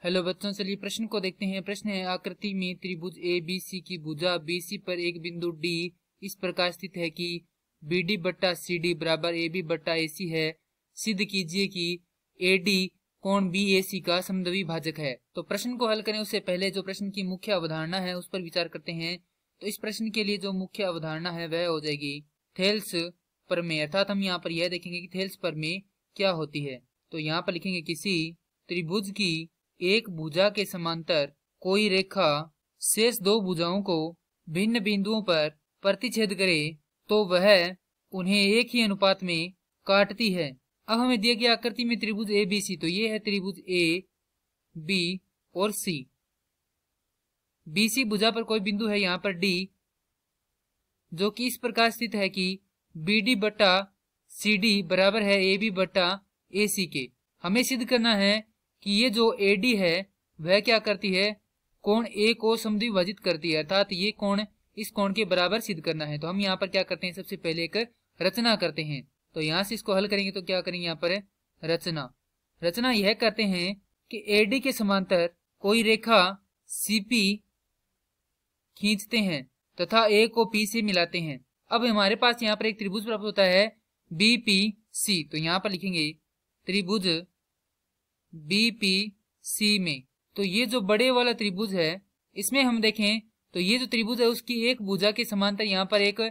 Hello बच्चों, चलिए प्रश्न को देखते हैं। प्रश्न है, आकृति में त्रिभुज ए बी सी की भुजा BC पर एक बिंदु D इस प्रकार स्थित है कि BD बट्टा CD बराबर AB बट्टा AC है। सिद्ध कीजिए कि AD कोण BAC का समद्वि भाजक है। तो प्रश्न को हल करें उससे पहले जो प्रश्न की मुख्य अवधारणा है उस पर विचार करते हैं। तो इस प्रश्न के लिए जो मुख्य अवधारणा है वह हो जाएगी थेल्स प्रमेय, अर्थात हम यहाँ पर यह देखेंगे कि थेल्स प्रमेय क्या होती है। तो यहाँ पर लिखेंगे किसी त्रिभुज की एक भुजा के समांतर कोई रेखा शेष दो भुजाओं को भिन्न बिंदुओं पर प्रतिच्छेद करे तो वह उन्हें एक ही अनुपात में काटती है। अब हमें दिया गया आकृति में त्रिभुज ABC, तो ये है त्रिभुज A, B और C। BC भुजा पर कोई बिंदु है यहाँ पर D, जो कि इस प्रकार स्थित है कि BD बट्टा CD बराबर है AB बट्टा AC के। हमें सिद्ध करना है कि ये जो AD है वह क्या करती है, कोण A को समद्विभाजित करती है, अर्थात ये कोण इस कोण के बराबर सिद्ध करना है। तो हम यहाँ पर क्या करते हैं, सबसे पहले एक रचना करते हैं। तो यहाँ से इसको हल करेंगे तो क्या करेंगे, यहाँ पर रचना यह करते हैं कि AD के समांतर कोई रेखा CP खींचते हैं तथा A को P से मिलाते हैं। अब हमारे पास यहाँ पर एक त्रिभुज प्राप्त होता है BPC। तो यहाँ पर लिखेंगे त्रिभुज BPC में, तो ये जो बड़े वाला त्रिभुज है इसमें हम देखें तो ये जो त्रिभुज है उसकी एक भुजा के समांतर यहाँ पर एक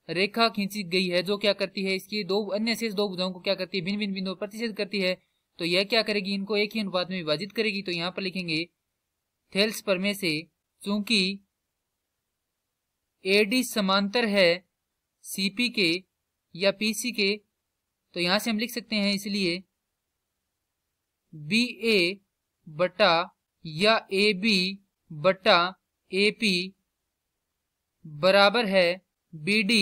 रेखा खींची गई है जो क्या करती है, इसकी दो अन्य शेष दो भुजाओं को क्या करती है, भिन्न भिन्न बिंदुओं पर प्रतिच्छेद करती है। तो यह क्या करेगी, इनको एक ही अनुपात में विभाजित करेगी। तो यहाँ पर लिखेंगे थेल्स प्रमेय से चूंकि AD समांतर है CP के या PC के, तो यहां से हम लिख सकते हैं इसलिए BA बटा या AB बटा AP बराबर है BD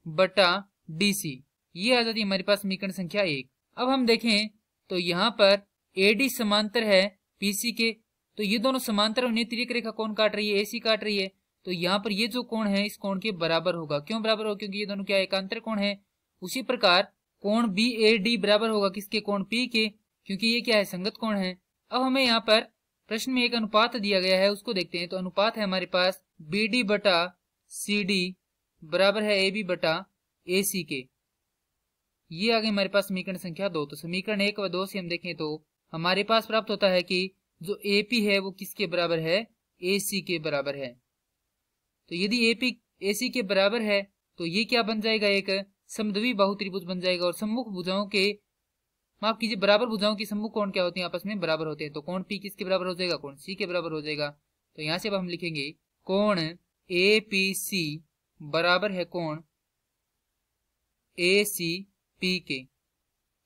बटा DC। ये आ जाती है हमारे पास समीकरण संख्या 1। अब हम देखें तो यहाँ पर AD समांतर है PC के, तो ये दोनों समांतर उन्हें तिर्यक रेखा कौन काट रही है, AC काट रही है। तो यहाँ पर ये जो कोण है इस कोण के बराबर होगा। क्यों बराबर होगा, क्योंकि ये दोनों क्या एकांतर कोण है। उसी प्रकार कोण BAD बराबर होगा किसके, कोण P के, क्योंकि ये क्या है, संगत कोण है। अब हमें यहाँ पर प्रश्न में एक अनुपात दिया गया है उसको देखते हैं। तो अनुपात है हमारे पास BD बटा CD बराबर है AB बटा AC के। ये आ गई हमारे पास समीकरण संख्या 2। तो समीकरण 1 व 2 से हम देखें तो हमारे पास प्राप्त होता है कि जो AP है वो किसके बराबर है, AC के बराबर है। तो यदि AP AC के बराबर है तो ये क्या बन जाएगा, एक समद्वि बाहु त्रिभुज बन जाएगा। और सम्मुख भुजाओं के, माफ कीजिए, बराबर भुजाओं की सम्मुख कोण क्या होते हैं, आपस में बराबर होते हैं। तो कोण P किसके बराबर हो जाएगा, कोण C के बराबर हो जाएगा। तो यहां से अब हम लिखेंगे कोण APC बराबर है कोण ACP के।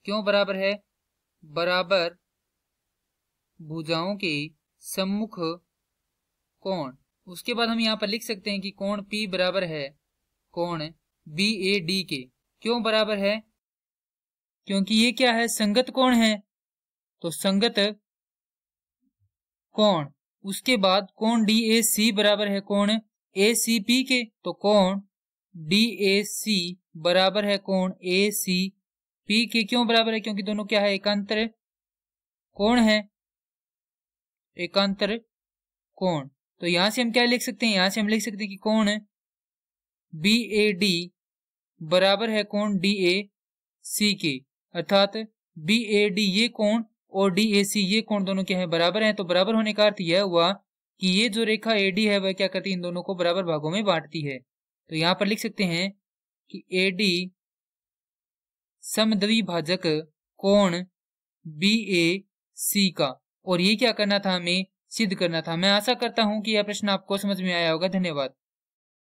क्यों बराबर है, बराबर भुजाओं के सम्मुख कोण। उसके बाद हम यहाँ पर लिख सकते हैं कि कोण P बराबर है कोण BAD के। क्यों बराबर है, क्योंकि ये क्या है, संगत कोण है, तो संगत कोण। उसके बाद कोण DAC बराबर है कोण ACP के, तो कोण DAC बराबर है कोण ACP के। क्यों बराबर है, क्योंकि दोनों क्या है, एकांतर कोण है, एकांतर कोण। तो यहां से हम क्या लिख सकते हैं, यहां से हम लिख सकते हैं कि कोण BAD बराबर है कोण DAC के, अर्थात BAD ये कोण और DAC ये कोण दोनों क्या है, बराबर हैं। तो बराबर होने का अर्थ यह हुआ कि ये जो रेखा AD है वह क्या करती है, इन दोनों को बराबर भागों में बांटती है। तो यहां पर लिख सकते हैं कि AD समद्वि भाजक कोण BAC का। और ये क्या करना था, हमें सिद्ध करना था। मैं आशा करता हूं कि यह प्रश्न आपको समझ में आया होगा। धन्यवाद।